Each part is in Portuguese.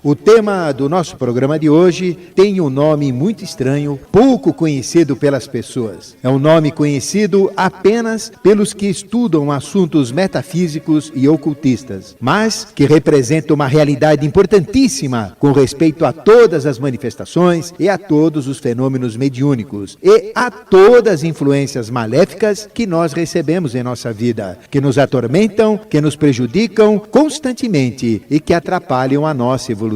O tema do nosso programa de hoje tem um nome muito estranho, pouco conhecido pelas pessoas. É um nome conhecido apenas pelos que estudam assuntos metafísicos e ocultistas, mas que representa uma realidade importantíssima com respeito a todas as manifestações e a todos os fenômenos mediúnicos e a todas as influências maléficas que nós recebemos em nossa vida, que nos atormentam, que nos prejudicam constantemente e que atrapalham a nossa evolução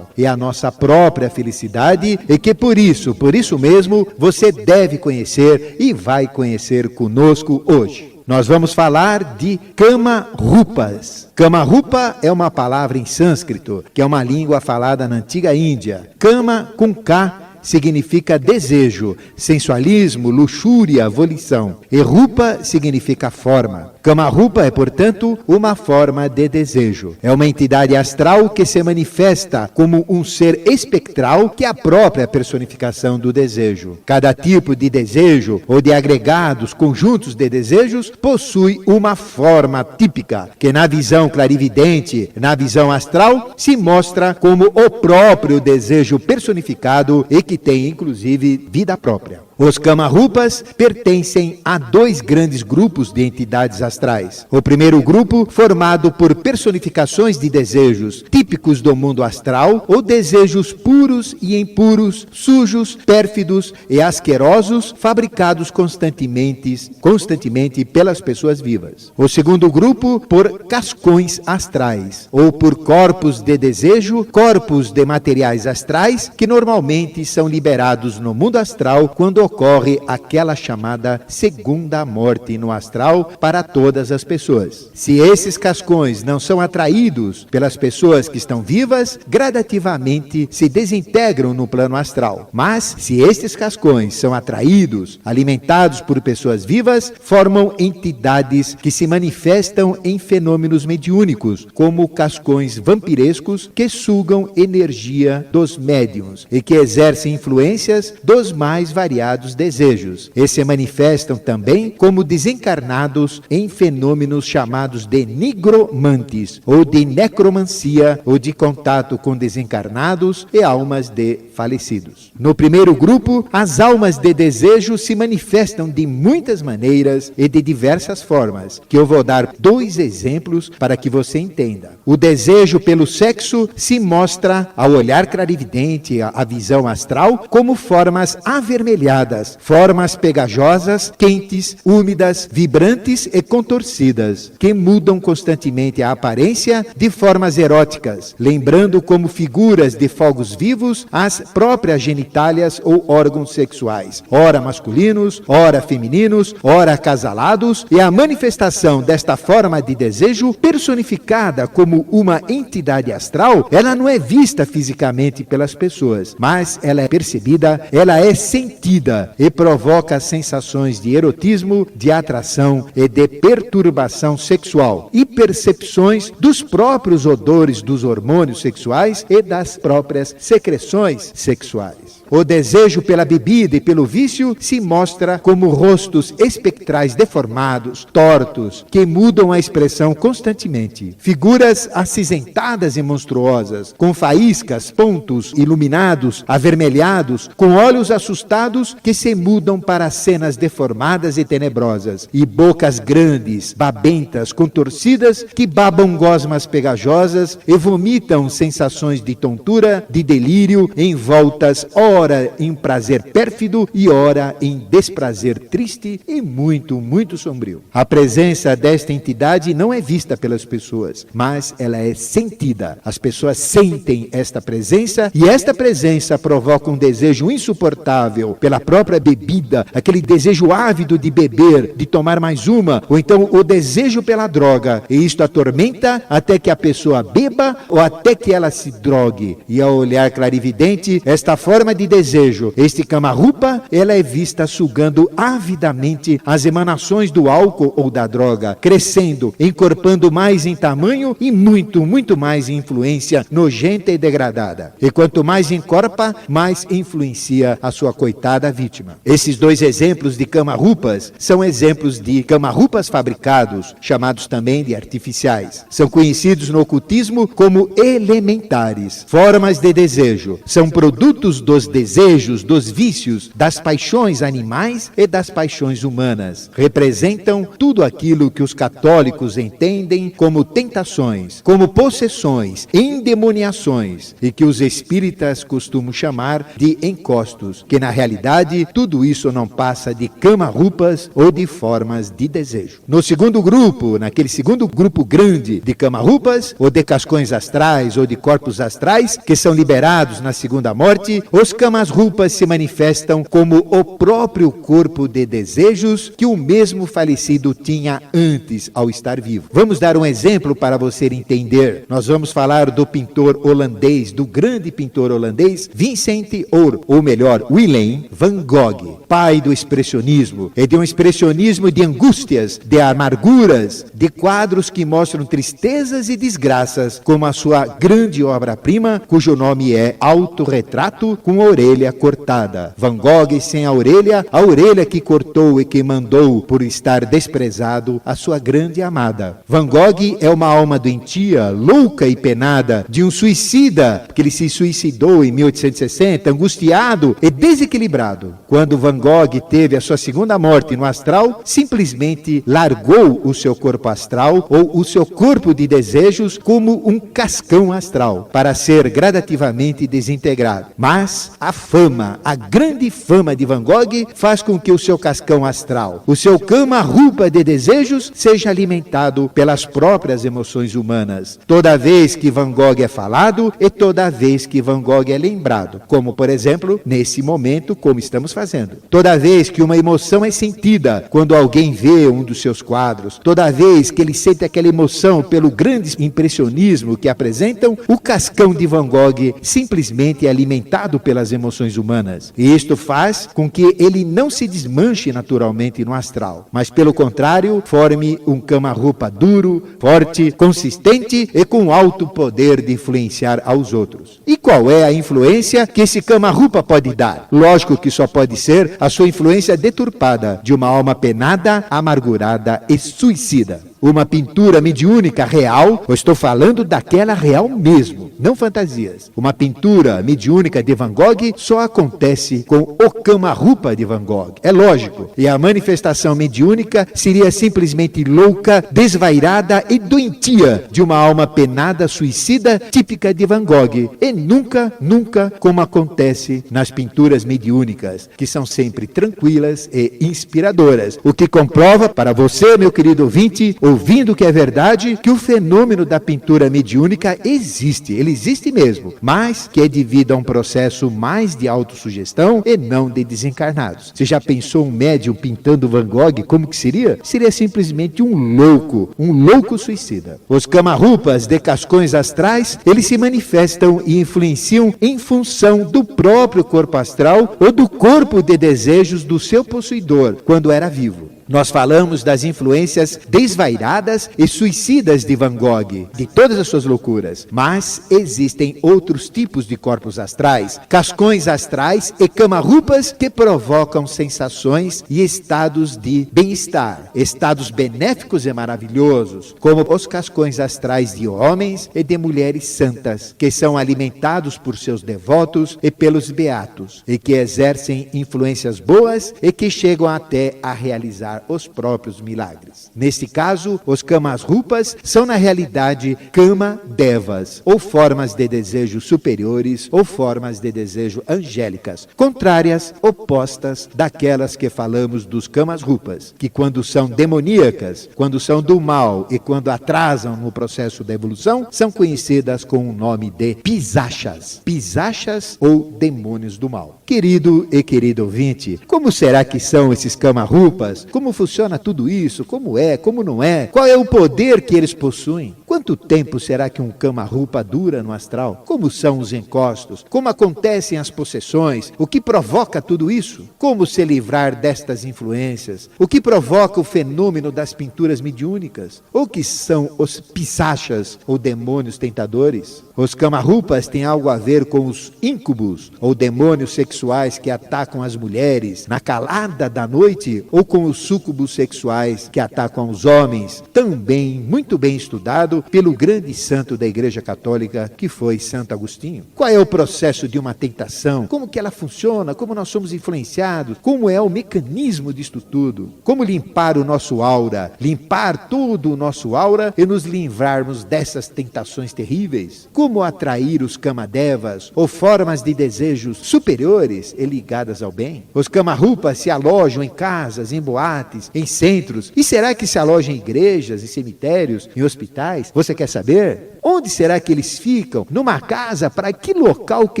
e a nossa própria felicidade, e que por isso mesmo, você deve conhecer e vai conhecer conosco hoje. Nós vamos falar de Kama Rupas. Kama Rupa é uma palavra em sânscrito, que é uma língua falada na antiga Índia. Kama com K significa desejo, sensualismo, luxúria, volição. E Rupa significa forma. Kama Rupa é, portanto, uma forma de desejo. É uma entidade astral que se manifesta como um ser espectral, que é a própria personificação do desejo. Cada tipo de desejo ou de agregados, conjuntos de desejos, possui uma forma típica, que na visão clarividente, na visão astral, se mostra como o próprio desejo personificado e que tem, inclusive, vida própria. Os Kama Rupas pertencem a dois grandes grupos de entidades astrais. O primeiro grupo, formado por personificações de desejos típicos do mundo astral, ou desejos puros e impuros, sujos, pérfidos e asquerosos, fabricados constantemente pelas pessoas vivas. O segundo grupo, por cascões astrais, ou por corpos de desejo, corpos de materiais astrais, que normalmente são liberados no mundo astral quando ocorre aquela chamada segunda morte no astral para todas as pessoas. Se esses cascões não são atraídos pelas pessoas que estão vivas, gradativamente se desintegram no plano astral. Mas, se estes cascões são atraídos, alimentados por pessoas vivas, formam entidades que se manifestam em fenômenos mediúnicos, como cascões vampirescos que sugam energia dos médiuns e que exercem influências dos mais variados desejos, e se manifestam também como desencarnados em fenômenos chamados de nigromantes, ou de necromancia, ou de contato com desencarnados e almas de falecidos. No primeiro grupo, as almas de desejo se manifestam de muitas maneiras e de diversas formas, que eu vou dar dois exemplos para que você entenda. O desejo pelo sexo se mostra, ao olhar clarividente, a visão astral, como formas avermelhadas, formas pegajosas, quentes, úmidas, vibrantes e contorcidas, que mudam constantemente a aparência de formas eróticas, lembrando como figuras de fogos vivos as próprias genitálias ou órgãos sexuais, ora masculinos, ora femininos, ora acasalados, e a manifestação desta forma de desejo personificada como uma entidade astral, ela não é vista fisicamente pelas pessoas, mas ela é percebida, ela é sentida e provoca sensações de erotismo, de atração e de perturbação sexual e percepções dos próprios odores dos hormônios sexuais e das próprias secreções sexuais. O desejo pela bebida e pelo vício se mostra como rostos espectrais deformados, tortos, que mudam a expressão constantemente. Figuras acinzentadas e monstruosas, com faíscas, pontos iluminados, avermelhados, com olhos assustados que se mudam para cenas deformadas e tenebrosas, e bocas grandes, babentas, contorcidas, que babam gosmas pegajosas e vomitam sensações de tontura, de delírio, envoltas ora em prazer pérfido e ora em desprazer triste e muito, muito sombrio. A presença desta entidade não é vista pelas pessoas, mas ela é sentida. As pessoas sentem esta presença e esta presença provoca um desejo insuportável pela própria bebida, aquele desejo ávido de beber, de tomar mais uma, ou então o desejo pela droga, e isto atormenta até que a pessoa beba ou até que ela se drogue. E ao olhar clarividente, esta forma de desejo. Este Kama-rupa, ela é vista sugando avidamente as emanações do álcool ou da droga, crescendo, encorpando mais em tamanho e muito, muito mais em influência nojenta e degradada. E quanto mais encorpa, mais influencia a sua coitada vítima. Esses dois exemplos de Kama-rupas são exemplos de Kama-rupas fabricados, chamados também de artificiais. São conhecidos no ocultismo como elementares, formas de desejo. São produtos dos desejos, dos vícios, das paixões animais e das paixões humanas. Representam tudo aquilo que os católicos entendem como tentações, como possessões, endemoniações, e que os espíritas costumam chamar de encostos, que na realidade tudo isso não passa de Kama-rupas ou de formas de desejo. No segundo grupo, naquele segundo grupo grande de Kama-rupas, ou de cascões astrais, ou de corpos astrais, que são liberados na segunda morte, os Kama-rupas se manifestam como o próprio corpo de desejos que o mesmo falecido tinha antes ao estar vivo. Vamos dar um exemplo para você entender. Nós vamos falar do pintor holandês, do grande pintor holandês, Vincent Oor, ou melhor, Willem van Gogh, pai do expressionismo, e de um expressionismo de angústias, de amarguras, de quadros que mostram tristezas e desgraças, como a sua grande obra-prima, cujo nome é Autorretrato com a Orelha Cortada. Van Gogh sem a orelha que cortou e que mandou por estar desprezado a sua grande amada. Van Gogh é uma alma doentia, louca e penada, de um suicida, que ele se suicidou em 1860, angustiado e desequilibrado. Quando Van Gogh teve a sua segunda morte no astral, simplesmente largou o seu corpo astral, ou o seu corpo de desejos, como um cascão astral, para ser gradativamente desintegrado. Mas a fama, a grande fama de Van Gogh, faz com que o seu cascão astral, o seu Kama-rupa de desejos, seja alimentado pelas próprias emoções humanas. Toda vez que Van Gogh é falado e toda vez que Van Gogh é lembrado, como por exemplo, nesse momento, como estamos fazendo. Toda vez que uma emoção é sentida quando alguém vê um dos seus quadros, toda vez que ele sente aquela emoção pelo grande impressionismo que apresentam, o cascão de Van Gogh simplesmente é alimentado pelas emoções humanas. E isto faz com que ele não se desmanche naturalmente no astral, mas pelo contrário, forme um Kama-rupa duro, forte, consistente e com alto poder de influenciar aos outros. E qual é a influência que esse Kama-rupa pode dar? Lógico que só pode ser a sua influência deturpada de uma alma penada, amargurada e suicida. Uma pintura mediúnica real, eu estou falando daquela real mesmo, não fantasias. Uma pintura mediúnica de Van Gogh só acontece com o Kama-rupa de Van Gogh. É lógico. E a manifestação mediúnica seria simplesmente louca, desvairada e doentia de uma alma penada, suicida, típica de Van Gogh. E nunca, nunca como acontece nas pinturas mediúnicas, que são sempre tranquilas e inspiradoras. O que comprova para você, meu querido ouvinte, ouvindo que é verdade, que o fenômeno da pintura mediúnica existe, ele existe mesmo, mas que é devido a um processo mais de autossugestão e não de desencarnados. Você já pensou um médium pintando Van Gogh, como que seria? Seria simplesmente um louco suicida. Os Kama-rupas de cascões astrais, eles se manifestam e influenciam em função do próprio corpo astral ou do corpo de desejos do seu possuidor, quando era vivo. Nós falamos das influências desvairadas e suicidas de Van Gogh, de todas as suas loucuras. Mas existem outros tipos de corpos astrais, cascões astrais e Kama-rupas que provocam sensações e estados de bem-estar, estados benéficos e maravilhosos, como os cascões astrais de homens e de mulheres santas, que são alimentados por seus devotos e pelos beatos, e que exercem influências boas e que chegam até a realizar os próprios milagres. Neste caso, os Kama-rupas são na realidade Kama-devas, ou formas de desejo superiores, ou formas de desejo angélicas, contrárias, opostas daquelas que falamos dos Kama-rupas, que quando são demoníacas, quando são do mal e quando atrasam no processo da evolução, são conhecidas com o nome de pisachas, pisachas ou demônios do mal. Querido e querido ouvinte, como será que são esses Kama-rupas? Como funciona tudo isso? Como é? Como não é? Qual é o poder que eles possuem? Quanto tempo será que um cama-rupa dura no astral? Como são os encostos? Como acontecem as possessões? O que provoca tudo isso? Como se livrar destas influências? O que provoca o fenômeno das pinturas mediúnicas? O que são os pisachas ou demônios tentadores? Os cama-rupas têm algo a ver com os íncubos ou demônios sexuais que atacam as mulheres na calada da noite, ou com os súcubos sexuais que atacam os homens, também muito bem estudado pelo grande santo da Igreja Católica, que foi Santo Agostinho. Qual é o processo de uma tentação? Como que ela funciona? Como nós somos influenciados? Como é o mecanismo disto tudo? Como limpar o nosso aura? Limpar todo o nosso aura e nos livrarmos dessas tentações terríveis? Como atrair os kamadevas ou formas de desejos superiores e ligadas ao bem? Os kamarupas se alojam em casas, em boates, em centros. E será que se alojam em igrejas, em cemitérios, em hospitais? Você quer saber? Onde será que eles ficam? Numa casa? Para que local que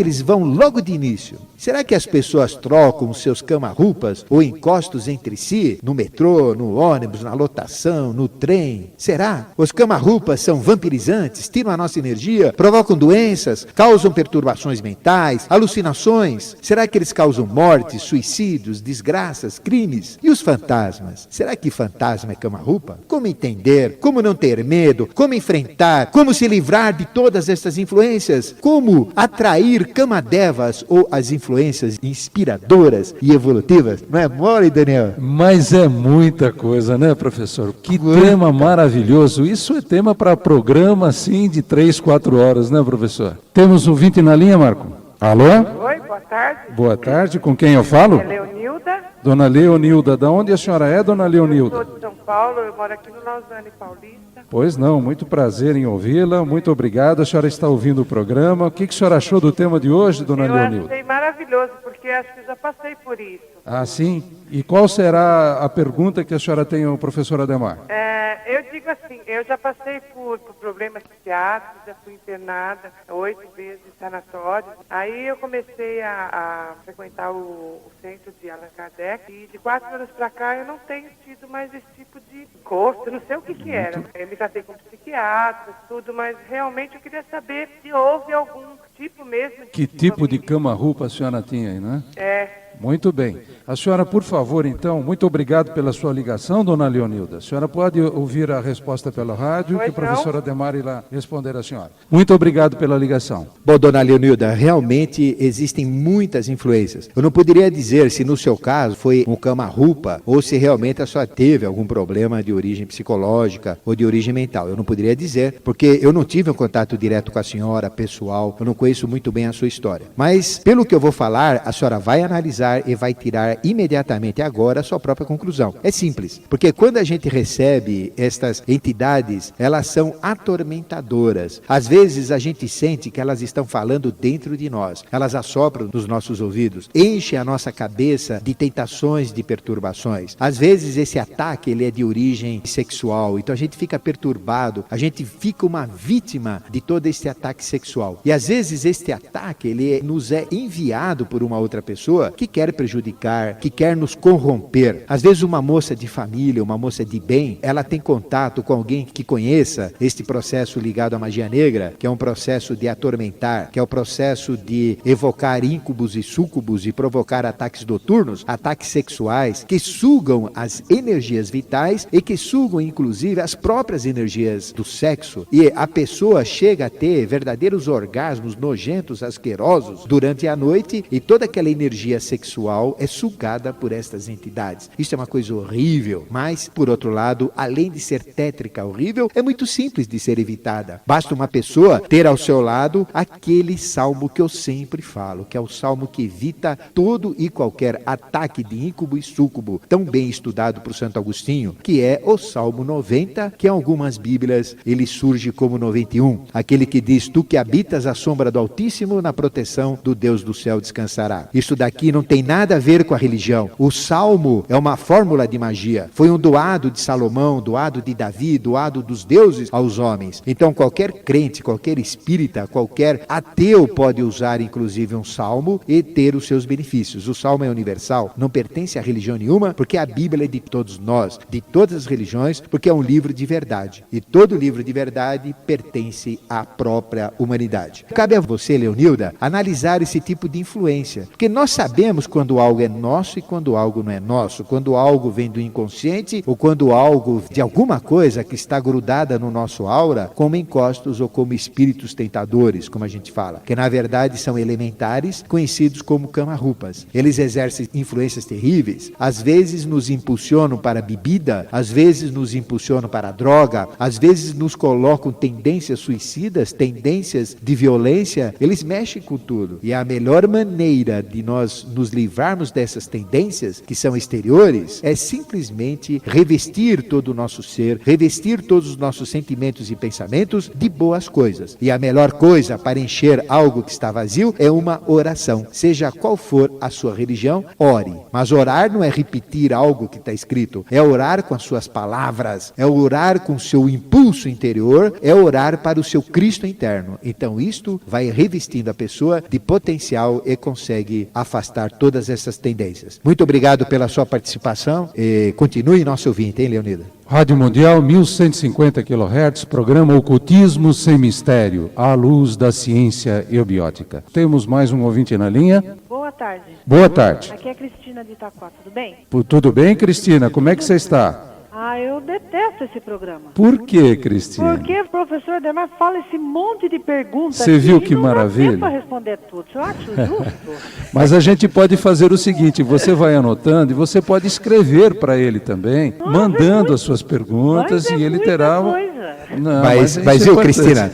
eles vão logo de início? Será que as pessoas trocam os seus cama-rupas ou encostos entre si? No metrô, no ônibus, na lotação, no trem? Será? Os cama-rupas são vampirizantes, tiram a nossa energia, provocam doenças, causam perturbações mentais, alucinações? Será que eles causam mortes, suicídios, desgraças, crimes? E os fantasmas? Será que fantasma é cama-rupa? Como entender? Como não ter medo? Como enfrentar? Como se livrar de todas essas influências? Como atrair kamadevas ou as influências inspiradoras e evolutivas? Não é mole, Daniel? Mas é muita coisa, né, professor? Que tema maravilhoso. Isso é tema para programa, assim, de 3, 4 horas, né, professor? Temos um ouvinte na linha, Marco? Alô? Oi, boa tarde. Boa tarde, com quem eu falo? É Leonilda. Dona Leonilda, da onde a senhora é, dona Leonilda? Eu sou de São Paulo, eu moro aqui no Lausanne Paulista. Pois não, muito prazer em ouvi-la, muito obrigado. A senhora está ouvindo o programa. O que a senhora achou do tema de hoje, dona Leonilda? Eu achei maravilhoso, porque acho que já passei por isso. Ah, sim? E qual será a pergunta que a senhora tem ao professor Ademar? Eu digo assim, eu já passei por problemas psiquiátricos, já fui internada 8 vezes em sanatório. Aí eu comecei a frequentar o centro de Allan Kardec e de 4 anos para cá eu não tenho tido mais esse tipo de gosto, não sei o que era. Eu me tratei com psiquiatra, tudo, mas realmente eu queria saber se houve algum tipo mesmo de... Que tipo de cama-rupa a senhora tinha aí, né? Muito bem. A senhora, por favor, então, muito obrigado pela sua ligação, dona Leonilda. A senhora pode ouvir a resposta pela rádio, que o professor Ademar irá responder à senhora. Muito obrigado pela ligação. Bom, dona Leonilda, realmente existem muitas influências. Eu não poderia dizer se no seu caso foi um cama-rupa ou se realmente a senhora teve algum problema de origem psicológica ou de origem mental. Eu não poderia dizer, porque eu não tive um contato direto com a senhora, pessoal, eu não conheço muito bem a sua história. Mas, pelo que eu vou falar, a senhora vai analisar e vai tirar imediatamente agora a sua própria conclusão. É simples, porque quando a gente recebe estas entidades, elas são atormentadoras. Às vezes a gente sente que elas estão falando dentro de nós, elas assopram nos nossos ouvidos, enchem a nossa cabeça de tentações, de perturbações. Às vezes esse ataque ele é de origem sexual, então a gente fica perturbado, a gente fica uma vítima de todo este ataque sexual. E às vezes este ataque ele nos é enviado por uma outra pessoa que quer prejudicar, que quer nos corromper. Às vezes uma moça de família, uma moça de bem, ela tem contato com alguém que conheça este processo ligado à magia negra, que é um processo de atormentar, que é o processo de evocar íncubos e súcubos e provocar ataques noturnos, ataques sexuais, que sugam as energias vitais e que sugam inclusive as próprias energias do sexo. E a pessoa chega a ter verdadeiros orgasmos nojentos, asquerosos durante a noite, e toda aquela energia sexual é sugada por estas entidades. Isso é uma coisa horrível, mas, por outro lado, além de ser tétrica, horrível, é muito simples de ser evitada. Basta uma pessoa ter ao seu lado aquele salmo que eu sempre falo, que é o salmo que evita todo e qualquer ataque de íncube e súcubo, tão bem estudado por Santo Agostinho, que é o Salmo 90, que em algumas bíblias ele surge como 91, aquele que diz: tu que habitas à sombra do Altíssimo, na proteção do Deus do céu descansará. Isso daqui não tem tem nada a ver com a religião. O Salmo é uma fórmula de magia. Foi um doado de Salomão, doado de Davi, doado dos deuses aos homens. Então qualquer crente, qualquer espírita, qualquer ateu pode usar inclusive um salmo e ter os seus benefícios. O salmo é universal, não pertence a religião nenhuma, porque a Bíblia é de todos nós, de todas as religiões, porque é um livro de verdade. E todo livro de verdade pertence à própria humanidade. Cabe a você, Leonilda, analisar esse tipo de influência, porque nós sabemos quando algo é nosso e quando algo não é nosso, quando algo vem do inconsciente ou quando algo de alguma coisa que está grudada no nosso aura, como encostos ou como espíritos tentadores, como a gente fala, que na verdade são elementares, conhecidos como Kama-rupas. Eles exercem influências terríveis, às vezes nos impulsionam para a bebida, às vezes nos impulsionam para a droga, às vezes nos colocam tendências suicidas, tendências de violência. Eles mexem com tudo. E a melhor maneira de nós nos livrarmos dessas tendências que são exteriores é simplesmente revestir todo o nosso ser, revestir todos os nossos sentimentos e pensamentos de boas coisas. E a melhor coisa para encher algo que está vazio é uma oração. Seja qual for a sua religião, ore. Mas orar não é repetir algo que está escrito, é orar com as suas palavras, é orar com o seu impulso interior, é orar para o seu Cristo interno. Então isto vai revestindo a pessoa de potencial e consegue afastar todas essas tendências. Muito obrigado pela sua participação e continue nosso ouvinte, hein, Leonida? Rádio Mundial, 1150 kHz, programa Ocultismo Sem Mistério, à luz da ciência eubiótica. Temos mais um ouvinte na linha. Boa tarde. Boa tarde. Aqui é a Cristina de Itaquá, tudo bem? Tudo bem, Cristina? Como é que você está? Eu detesto esse programa. Por que, Cristina? Porque o professor Ademar fala esse monte de perguntas. Você viu que maravilha? Não dá tempo para responder tudo, eu acho justo. Mas a gente pode fazer o seguinte, você vai anotando e você pode escrever para ele também, mandando as suas perguntas e ele terá... Não, mas viu, Cristina,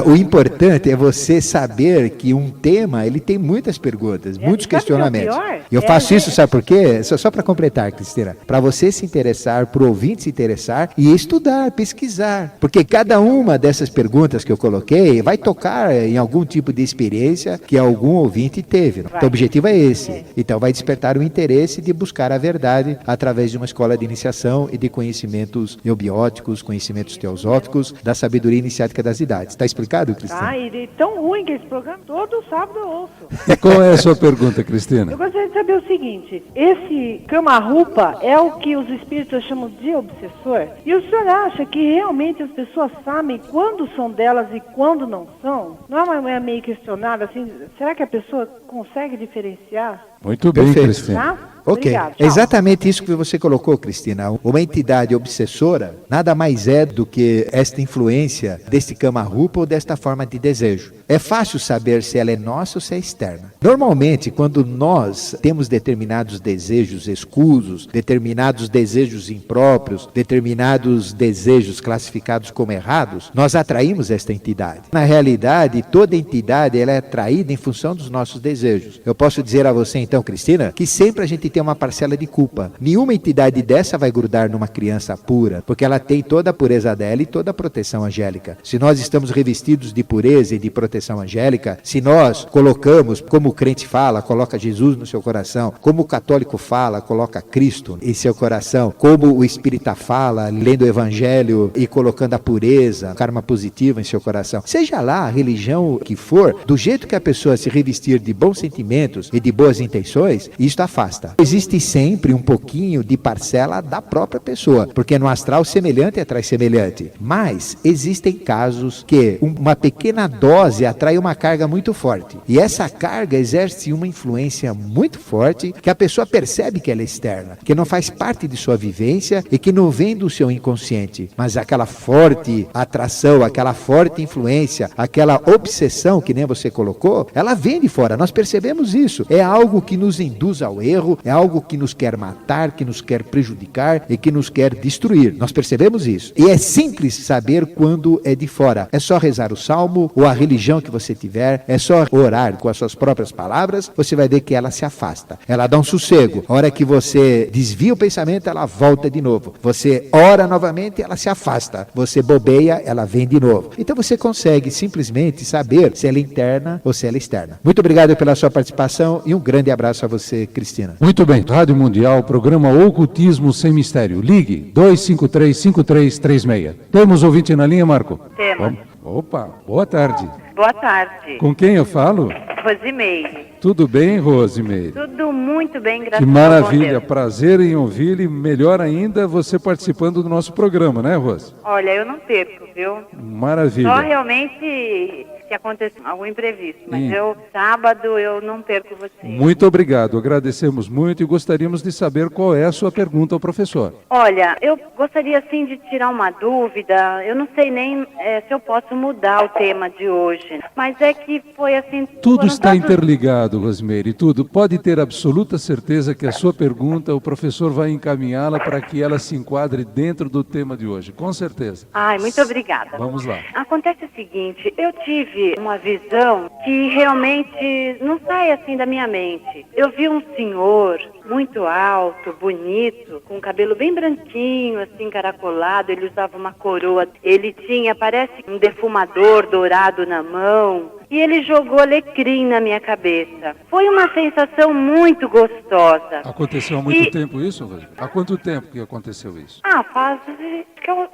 o importante é você saber que um tema, ele tem muitas perguntas, muitos questionamentos. Eu faço isso, sabe por quê? Só para completar, Cristina, para você se interessar, para o ouvinte se interessar e estudar, pesquisar. Porque cada uma dessas perguntas que eu coloquei vai tocar em algum tipo de experiência que algum ouvinte teve. Então, o objetivo é esse. Então, vai despertar o interesse de buscar a verdade através de uma escola de iniciação e de conhecimentos eubióticos, conhecimentos teosóficos, da sabedoria iniciática das idades. Está explicado, Cristina? E tão ruim que esse programa todo sábado eu ouço. E qual é a sua pergunta, Cristina? Eu gostaria de saber o seguinte, esse Kama-rupa é o que os espíritos chamam de obsessor? E o senhor acha que realmente as pessoas sabem quando são delas e quando não são? Não é uma mulher meio questionada, assim, será que a pessoa consegue diferenciar? Muito bem, perfeito, Cristina. Tá? Ok, Obrigado, exatamente isso que você colocou, Cristina. Uma entidade obsessora nada mais é do que esta influência deste Kama-rupa ou desta forma de desejo. É fácil saber se ela é nossa ou se é externa. Normalmente, quando nós temos determinados desejos escusos, determinados desejos impróprios, determinados desejos classificados como errados, nós atraímos esta entidade. Na realidade, toda entidade ela é atraída em função dos nossos desejos. Eu posso dizer a você então, Cristina, que sempre a gente tem uma parcela de culpa. Nenhuma entidade dessa vai grudar numa criança pura, porque ela tem toda a pureza dela e toda a proteção angélica. Se nós estamos revestidos de pureza e de proteção angélica, se nós colocamos, como o crente fala, coloca Jesus no seu coração, como o católico fala, coloca Cristo em seu coração, como o espírita fala, lendo o evangelho e colocando a pureza, karma positivo em seu coração, seja lá a religião que for, do jeito que a pessoa se revestir de bons sentimentos e de boas intenções, isto afasta. Existe sempre um pouquinho de parcela da própria pessoa, porque no astral semelhante atrai semelhante. Mas existem casos que uma pequena dose atrai uma carga muito forte. E essa carga exerce uma influência muito forte que a pessoa percebe que ela é externa, que não faz parte de sua vivência e que não vem do seu inconsciente. Mas aquela forte atração, aquela forte influência, aquela obsessão que nem você colocou, ela vem de fora. Nós percebemos isso. É algo que nos induz ao erro, é algo que nos quer matar, que nos quer prejudicar e que nos quer destruir. Nós percebemos isso. E é simples saber quando é de fora. É só rezar o salmo ou a religião que você tiver, é só orar com as suas próprias palavras, você vai ver que ela se afasta. Ela dá um sossego. A hora que você desvia o pensamento, ela volta de novo. Você ora novamente, ela se afasta. Você bobeia, ela vem de novo. Então você consegue simplesmente saber se ela é interna ou se ela é externa. Muito obrigado pela sua participação e um grande abraço a você, Cristina. Muito bem. Rádio Mundial, programa Ocultismo Sem Mistério. Ligue 253-5336. Temos ouvinte na linha, Marco? Temos. Opa, boa tarde. Boa tarde. Com quem eu falo? Rosimeire. Tudo bem, Rosimeire? Tudo muito bem, graças a Que Deus. maravilha, prazer em ouvi-lo e melhor ainda você participando do nosso programa, né, Rose? Olha, eu não perco, viu? Maravilha. Só realmente se acontecer algum imprevisto, mas sábado eu não perco você. Muito obrigado, agradecemos muito e gostaríamos de saber qual é a sua pergunta ao professor. Olha, eu gostaria assim de tirar uma dúvida, eu não sei nem se eu posso mudar o tema de hoje, mas é que foi assim... Tudo está interligado, Rosimeire, tudo. Pode ter absoluta certeza que a sua pergunta, o professor vai encaminhá-la para que ela se enquadre dentro do tema de hoje, com certeza. Ai, muito obrigada. Vamos lá. Acontece o seguinte, eu tive uma visão que realmente não sai assim da minha mente. Eu vi um senhor muito alto, bonito, com cabelo bem branquinho, assim, encaracolado, ele usava uma coroa, ele tinha, parece um defumador dourado na mão, e ele jogou alecrim na minha cabeça. Foi uma sensação muito gostosa. Aconteceu há muito tempo isso, Rosimeire? Há quanto tempo que aconteceu isso? Faz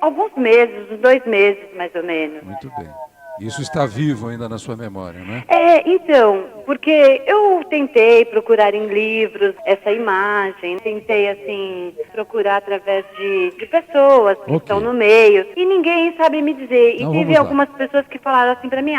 alguns meses, uns 2 meses mais ou menos. Muito bem. Isso está vivo ainda na sua memória, né? Então, porque eu tentei procurar em livros essa imagem, tentei, assim, procurar através de pessoas que estão no meio, e ninguém sabe me dizer. E teve algumas pessoas que falaram assim para mim,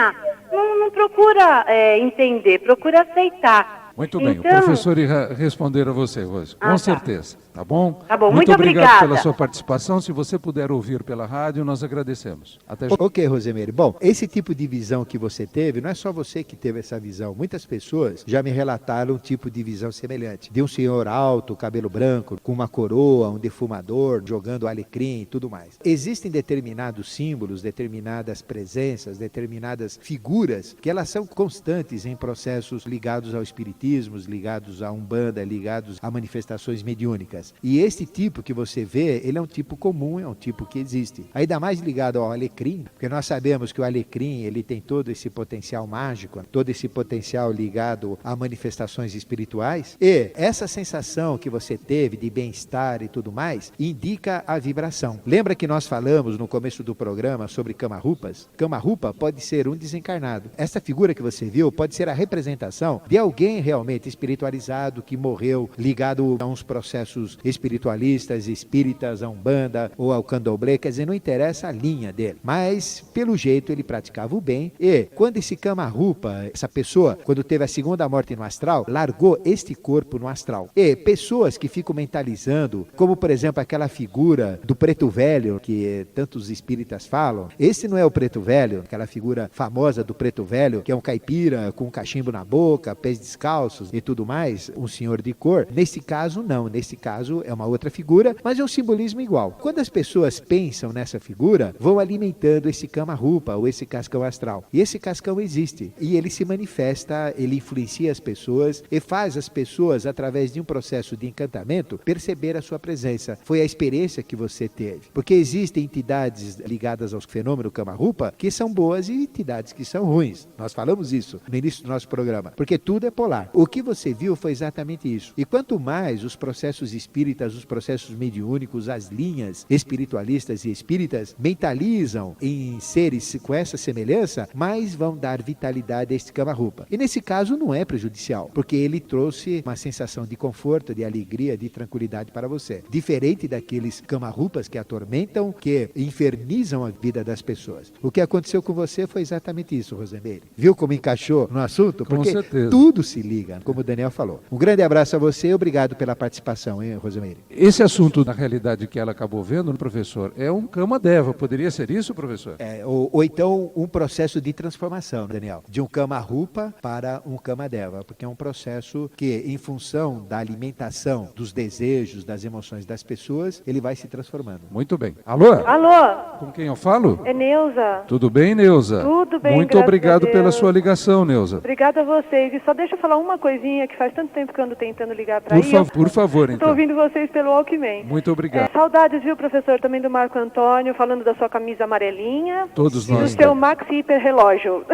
não procura entender, procura aceitar. Muito bem, então, o professor irá responder a você, Rose, com certeza, tá bom? Tá bom, muito obrigado pela sua participação, se você puder ouvir pela rádio, nós agradecemos. Até já. Ok, Rosimeire, bom, esse tipo de visão que você teve, não é só você que teve essa visão, muitas pessoas já me relataram um tipo de visão semelhante, de um senhor alto, cabelo branco, com uma coroa, um defumador, jogando alecrim e tudo mais. Existem determinados símbolos, determinadas presenças, determinadas figuras, que elas são constantes em processos ligados ao espiritismo, ligados à Umbanda, ligados a manifestações mediúnicas. E esse tipo que você vê, ele é um tipo comum, é um tipo que existe. Ainda mais ligado ao alecrim, porque nós sabemos que o alecrim, ele tem todo esse potencial mágico, todo esse potencial ligado a manifestações espirituais, e essa sensação que você teve de bem-estar e tudo mais, indica a vibração. Lembra que nós falamos no começo do programa sobre Kama-rupas? Kama-rupa pode ser um desencarnado. Essa figura que você viu pode ser a representação de alguém realmente espiritualizado, que morreu ligado a uns processos espiritualistas, espíritas, a Umbanda ou ao Candomblé, quer dizer, não interessa a linha dele, mas pelo jeito ele praticava o bem, e quando esse Kama-rupa, essa pessoa, quando teve a segunda morte no astral, largou este corpo no astral. E pessoas que ficam mentalizando, como por exemplo aquela figura do preto velho, que tantos espíritas falam, esse não é o preto velho, aquela figura famosa do preto velho, que é um caipira com um cachimbo na boca, pés descalços e tudo mais, um senhor de cor. Nesse caso não, nesse caso é uma outra figura, mas é um simbolismo igual. Quando as pessoas pensam nessa figura, vão alimentando esse Kama-rupa ou esse cascão astral. E esse cascão existe, e ele se manifesta, ele influencia as pessoas e faz as pessoas, através de um processo de encantamento, perceber a sua presença. Foi a experiência que você teve. Porque existem entidades ligadas ao fenômeno Kama-rupa que são boas e entidades que são ruins. Nós falamos isso no início do nosso programa, porque tudo é polar. O que você viu foi exatamente isso. E quanto mais os processos espíritas, os processos mediúnicos, as linhas espiritualistas e espíritas mentalizam em seres com essa semelhança, mais vão dar vitalidade a este Kama-rupa. E nesse caso não é prejudicial, porque ele trouxe uma sensação de conforto, de alegria, de tranquilidade para você. Diferente daqueles Kama-rupas que atormentam, que infernizam a vida das pessoas. O que aconteceu com você foi exatamente isso, Rosimeire. Viu como encaixou no assunto? Porque tudo se liga. desliga, como o Daniel falou. Um grande abraço a você e obrigado pela participação, hein, Rosemeire? Esse assunto, na realidade, que ela acabou vendo, professor, é um cama-deva. Poderia ser isso, professor? Ou então um processo de transformação, Daniel, de um cama-rupa para um cama-deva, porque é um processo que, em função da alimentação, dos desejos, das emoções das pessoas, ele vai se transformando. Muito bem. Alô? Alô? Com quem eu falo? É Neuza. Tudo bem, Neuza? Tudo bem, Muito graças obrigado a pela Deus. sua ligação, Neuza. Obrigada a vocês. E só deixa eu falar uma coisinha que faz tanto tempo que eu ando tentando ligar para aí. Por favor, Estou então. ouvindo vocês pelo Walkman. Muito obrigado. Saudades, viu, professor, também do Marco Antônio, falando da sua camisa amarelinha. Todos Do nós. seu Maxi Hiper Relógio.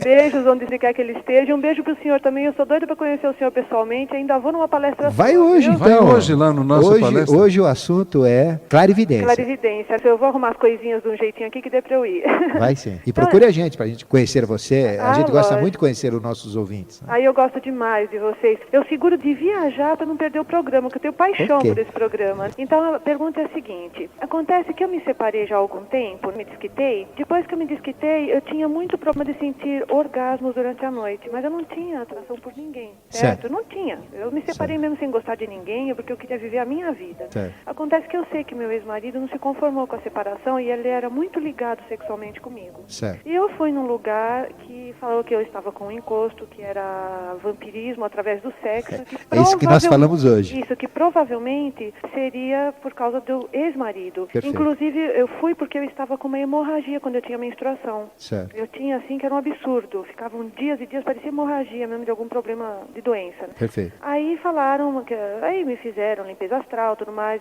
Beijos onde você quer que ele esteja. Um beijo pro senhor também. Eu sou doida para conhecer o senhor pessoalmente. Ainda vou numa palestra Vai sua, hoje, viu? então. Vai hoje lá no nosso palestra. Hoje o assunto é clarividência. Clarividência. Eu vou arrumar as coisinhas de um jeitinho aqui que dê para eu ir. Vai sim. E procure a gente, pra gente conhecer você. A gente gosta lógico. muito de conhecer os nossos ouvintes. Né? Aí eu gosto demais de vocês. Eu seguro de viajar para não perder o programa, porque eu tenho paixão Ok. por esse programa. Então a pergunta é a seguinte: acontece que eu me separei já há algum tempo, me desquitei. Depois que eu me desquitei, eu tinha muito problema de sentir orgasmos durante a noite, mas eu não tinha atração por ninguém, certo? Certo. Não tinha. Eu me separei mesmo sem gostar de ninguém, porque eu queria viver a minha vida. Certo. Acontece que eu sei que meu ex-marido não se conformou com a separação e ele era muito ligado sexualmente comigo. Certo. E eu fui num lugar que falou que eu estava com um encosto, que era vampirismo através do sexo. Que É isso que nós provavelmente- falamos hoje. Isso, que provavelmente seria por causa do ex-marido. Perfeito. Inclusive, eu fui porque eu estava com uma hemorragia quando eu tinha menstruação. Certo. Eu tinha, assim, que era um absurdo. Ficavam dias e dias, parecia hemorragia mesmo, de algum problema de doença. Né? Perfeito. Aí falaram, aí me fizeram limpeza astral, tudo mais.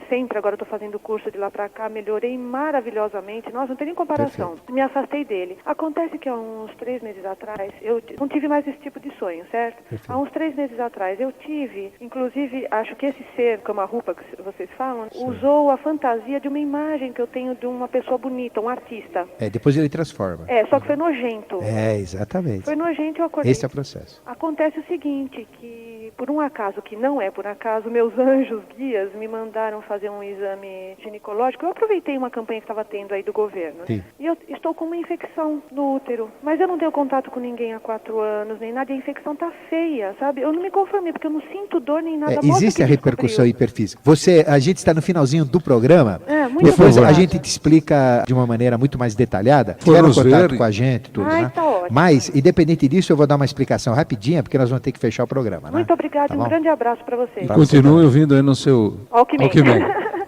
Sempre agora eu estou fazendo curso de lá pra cá, melhorei maravilhosamente. Nossa, não tem nem comparação. Perfeito. Me afastei dele. Acontece que há uns 3 meses atrás, eu não tive mais esse tipo de sonho, certo? Perfeito. Há uns 3 meses atrás eu tive, inclusive, acho que esse ser, como a roupa que vocês falam, usou a fantasia de uma imagem que eu tenho de uma pessoa bonita, um artista. Depois ele transforma. Só que foi nojento. Exatamente. Foi nojento e eu acordei. Esse é o processo. Acontece o seguinte, que por um acaso, que não é por acaso, meus anjos guias me mandaram fazer um exame ginecológico. Eu aproveitei uma campanha que estava tendo aí do governo. Sim. E eu estou com uma infecção no útero. Mas eu não tenho contato com ninguém há 4 anos, nem nada. E a infecção tá feia, sabe? Eu não me conformei, porque eu não sinto dor nem nada. Mostra Existe que a repercussão descobriu. hiperfísica. A gente está no finalzinho do programa. Muito Depois bom. a gente te explica de uma maneira muito mais detalhada. Foram Tiveram nos contato ver. com a gente, tudo, Ai, né? tá ótimo. Mas, independente disso, eu vou dar uma explicação rapidinha, porque nós vamos ter que fechar o programa, né? Muito obrigada Tá e um bom? grande abraço para vocês. Pra Continue ouvindo aí no seu Walkman.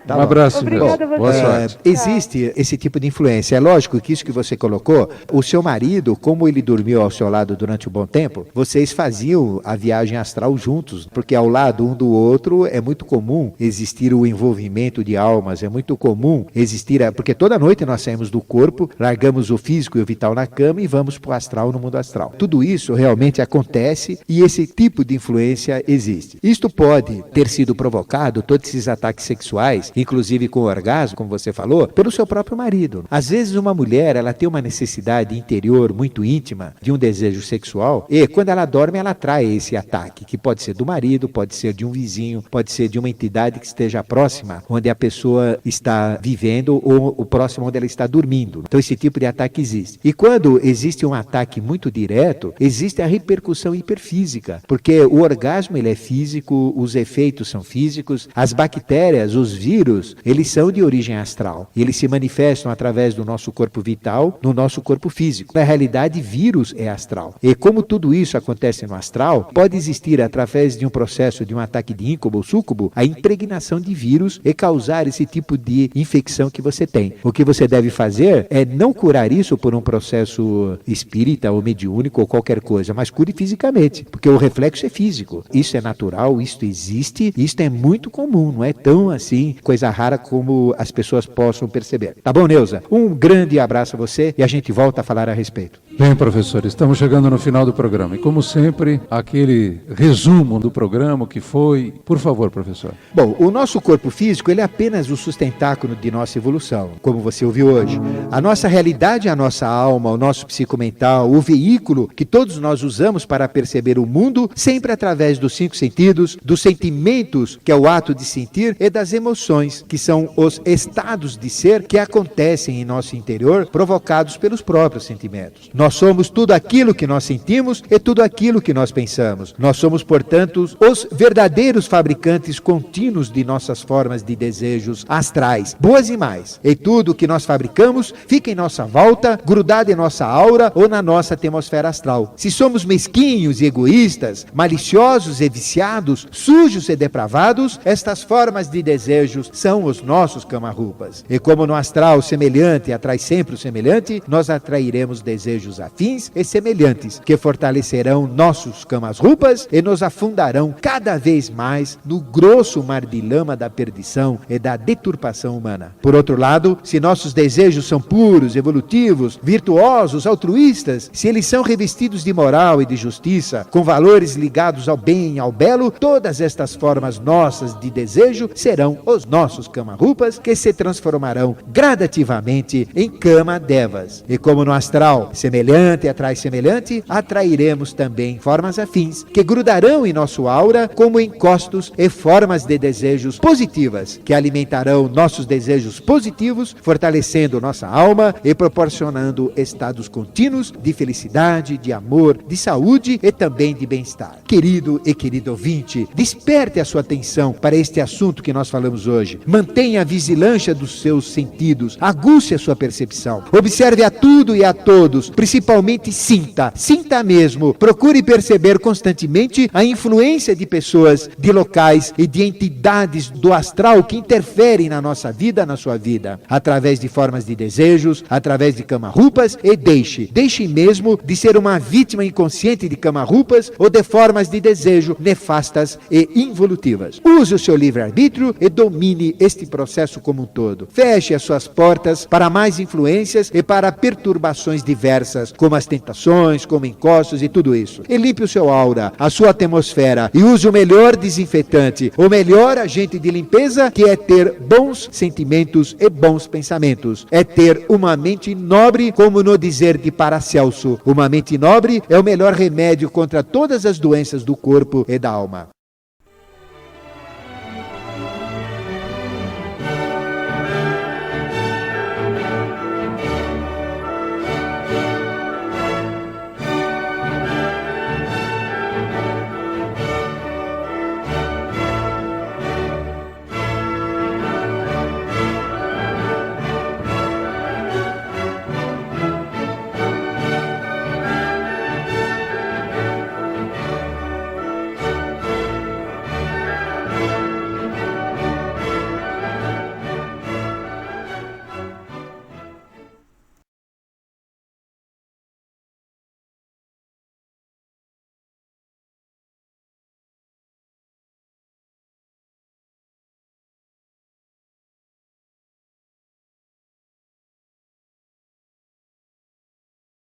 Tá Um bom. abraço, Obrigada Neuza. a Boa você. sorte. Existe esse tipo de influência. É lógico que isso que você colocou, o seu marido, como ele dormiu ao seu lado durante um bom tempo, vocês faziam a viagem astral juntos, porque ao lado um do outro é muito comum existir o envolvimento de almas, é muito comum existir, porque toda noite nós saímos do corpo, largamos o físico e o vital na cama e vamos para o astral, no mundo astral. Tudo isso realmente acontece e esse tipo de influência existe. Isto pode ter sido provocado, todos esses ataques sexuais, inclusive com orgasmo, como você falou, pelo seu próprio marido. Às vezes uma mulher, ela tem uma necessidade interior muito íntima de um desejo sexual e quando ela dorme, ela atrai esse ataque, que pode ser do marido, pode ser de um vizinho, pode ser de uma entidade que esteja próxima, onde a pessoa está vivendo ou o próximo onde ela está dormindo. Então esse tipo de ataque existe. E quando existe um ataque muito direto, existe a repercussão hiperfísica, porque o orgasmo ele é físico, os efeitos são físicos, as bactérias, os vírus, eles são de origem astral. E eles se manifestam através do nosso corpo vital, no nosso corpo físico. Na realidade, vírus é astral. E como tudo isso acontece no astral, pode existir através de um processo de um ataque de íncubo ou súcubo, a impregnação de vírus e causar esse tipo de infecção que você tem. O que você deve fazer é não curar isso por um processo espírita ou mediúnico ou qualquer coisa, mas cure fisicamente, porque o reflexo é físico. Isso é natural, isso existe, isso é muito comum, não é tão assim, coisa rara como as pessoas possam perceber. Tá bom, Neuza? Um grande abraço a você e a gente volta a falar a respeito. Bem, professor, estamos chegando no final do programa. E como sempre, aquele resumo do programa que foi... Por favor, professor. Bom, o nosso corpo físico ele é apenas o sustentáculo de nossa evolução, como você ouviu hoje. A nossa realidade, a nossa alma, o nosso psicomental, o veículo que todos nós usamos para perceber o mundo, sempre através dos 5 sentidos, dos sentimentos, que é o ato de sentir, e das emoções, que são os estados de ser que acontecem em nosso interior, provocados pelos próprios sentimentos. Nós Nós somos tudo aquilo que nós sentimos e tudo aquilo que nós pensamos. Nós somos, portanto, os verdadeiros fabricantes contínuos de nossas formas de desejos astrais, boas e más. E tudo que nós fabricamos fica em nossa volta, grudado em nossa aura ou na nossa atmosfera astral. Se somos mesquinhos e egoístas, maliciosos e viciados, sujos e depravados, estas formas de desejos são os nossos cama-rupas. E como no astral o semelhante atrai sempre o semelhante, nós atrairemos desejos afins e semelhantes, que fortalecerão nossos camas-rupas e nos afundarão cada vez mais no grosso mar de lama da perdição e da deturpação humana. Por outro lado, se nossos desejos são puros, evolutivos, virtuosos, altruístas, se eles são revestidos de moral e de justiça, com valores ligados ao bem e ao belo, todas estas formas nossas de desejo serão os nossos cama-rupas, que se transformarão gradativamente em cama-devas. E como no astral semelhante atrai semelhante, atrairemos também formas afins, que grudarão em nosso aura como encostos e formas de desejos positivas, que alimentarão nossos desejos positivos, fortalecendo nossa alma e proporcionando estados contínuos de felicidade, de amor, de saúde e também de bem-estar. Querido e querido ouvinte, desperte a sua atenção para este assunto que nós falamos hoje. Mantenha a vigilância dos seus sentidos, aguce a sua percepção, observe a tudo e a todos, principalmente sinta mesmo, procure perceber constantemente a influência de pessoas, de locais e de entidades do astral que interferem na nossa vida, na sua vida, através de formas de desejos, através de cama-rupas, e deixe mesmo de ser uma vítima inconsciente de cama-rupas ou de formas de desejo nefastas e involutivas. Use o seu livre-arbítrio e domine este processo como um todo. Feche as suas portas para mais influências e para perturbações diversas, como as tentações, como encostos e tudo isso. E limpe o seu aura, a sua atmosfera, e use o melhor desinfetante, o melhor agente de limpeza, que é ter bons sentimentos e bons pensamentos. É ter uma mente nobre, como no dizer de Paracelso: uma mente nobre é o melhor remédio contra todas as doenças do corpo e da alma.